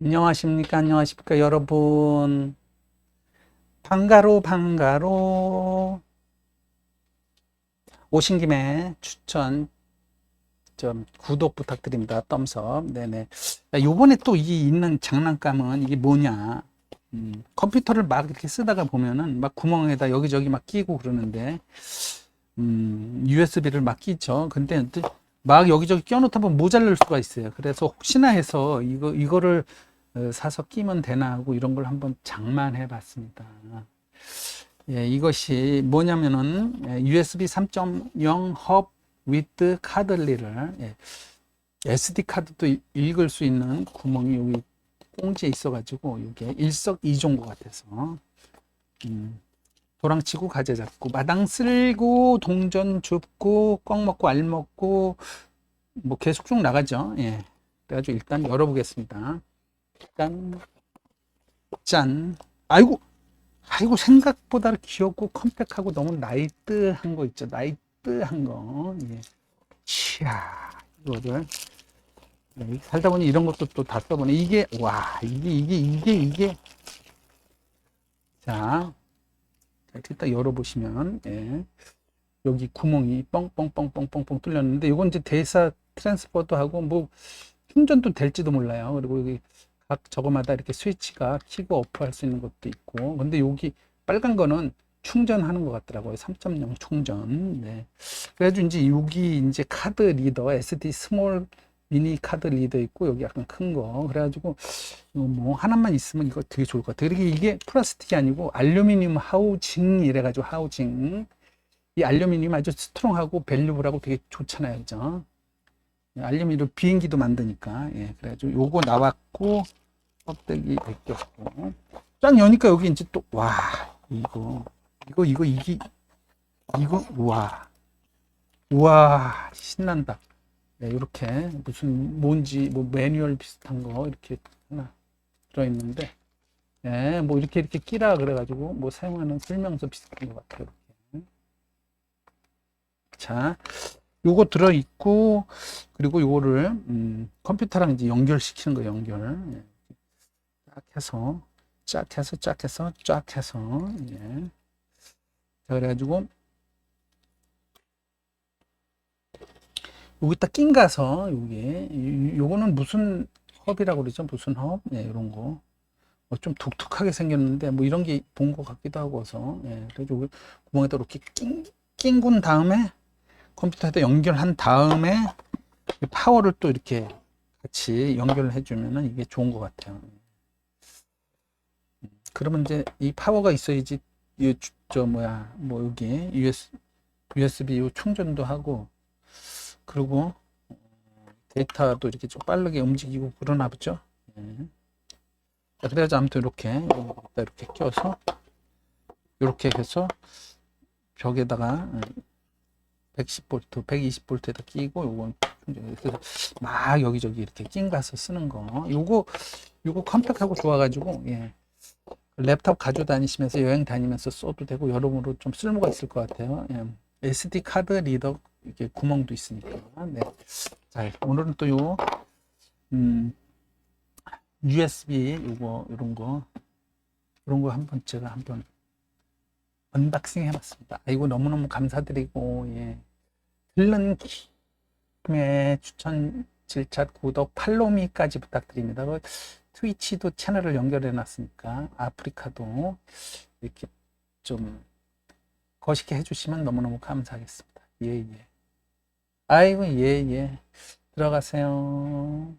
안녕하십니까 여러분. 반가로 오신 김에 추천 좀 구독 부탁드립니다. 덤섭. 네네. 요번에 또 이 있는 장난감은 이게 뭐냐. 컴퓨터를 막 이렇게 쓰다가 보면은 막 구멍에다 여기저기 막 끼고 그러는데 USB를 막 끼죠. 근데 막 여기저기 껴놓다 보면 모자랄 수가 있어요. 그래서 혹시나 해서 이거를 사서 끼면 되나 하고 이런 걸 한번 장만해 봤습니다. 예, 이것이 뭐냐면은 USB 3.0 hub with 카드 리를, SD 카드도 읽을 수 있는 구멍이 여기 꽁지에 있어가지고 이게 일석이조인 것 같아서 도랑치고 가재 잡고 마당 쓸고 동전 줍고 꽉 먹고 알 먹고 뭐 계속 쭉 나가죠. 예. 그래가지고 일단 열어보겠습니다. 일단 짠. 아이고 생각보다 귀엽고 컴팩하고 너무 나이트한 거 있죠. 나이트한 거. 예. 치아 이거를 살다 보니 이런 것도 또 다 써보네. 이게 와 이게 자 이렇게 딱 열어보시면 여기 구멍이 뻥뻥뻥뻥뻥뻥 뚫렸는데 이건 이제 데이터 트랜스퍼도 하고 뭐 충전도 될지도 몰라요. 그리고 여기 각 저거마다 이렇게 스위치가 키고 오프 할 수 있는 것도 있고 근데 여기 빨간 거는 충전하는 것 같더라고요. 3.0 충전. 네. 그래가지고 이제 여기 이제 카드 리더 SD 스몰 미니 카드 리더 있고 여기 약간 큰 거. 그래가지고 뭐 하나만 있으면 이거 되게 좋을 것 같아요. 그리고 이게 플라스틱이 아니고 알루미늄 하우징 이래가지고 하우징. 이 알루미늄 아주 스트롱하고 밸류블하고 되게 좋잖아요. 그죠? 알루미늄 비행기도 만드니까. 예, 그래가지고 요거 나왔고 껍데기 벗겼고 쫙 여니까 여기 이제 또 와 이거 우와 신난다. 네, 이렇게 무슨 뭔지 뭐 매뉴얼 비슷한 거 이렇게 하나 들어있는데 뭐 이렇게 끼라 그래가지고 뭐 사용하는 설명서 비슷한 것 같아요. 이렇게. 자 요거 들어있고 그리고 요거를 컴퓨터랑 이제 연결시키는 거 연결. 쫙 해서 예. 자, 그래가지고 여기다 낀 가서 요거는 무슨 헙이라고 그러죠? 무슨 헙? 예, 이런 거. 좀 독특하게 생겼는데 뭐 이런 게 본 것 같기도 하고서 그래서 구멍에다 이렇게 낀 다음에 컴퓨터에다 연결한 다음에 파워를 또 이렇게 같이 연결을 해주면은 이게 좋은 것 같아요. 그러면 이제 이 파워가 있어야지 저 뭐야 뭐 여기 USB 요 충전도 하고 그리고 데이터도 이렇게 좀 빠르게 움직이고 그러나 보죠. 그래서 아무튼 이렇게 껴서 이렇게 해서 벽에다가 110V, 120V에다 끼고 요건 그래서 막 여기저기 이렇게 낀 가서 쓰는 거. 요거 컴팩하고 좋아가지고 랩탑 가지고 다니시면서 여행 다니면서 써도 되고 여러모로 좀 쓸모가 있을 것 같아요. SD 카드 리더 이렇게 구멍도 있으니까. 네. 자, 오늘은 또 USB 이런 거 한번 제가 한번 언박싱 해봤습니다. 아이고 너무너무 감사드리고 들른 김에 추천 질차 구독 팔로미까지 부탁드립니다. 트위치도 채널을 연결해 놨으니까 아프리카도 이렇게 좀 거시게 해주시면 너무너무 감사하겠습니다. 아이고 들어가세요.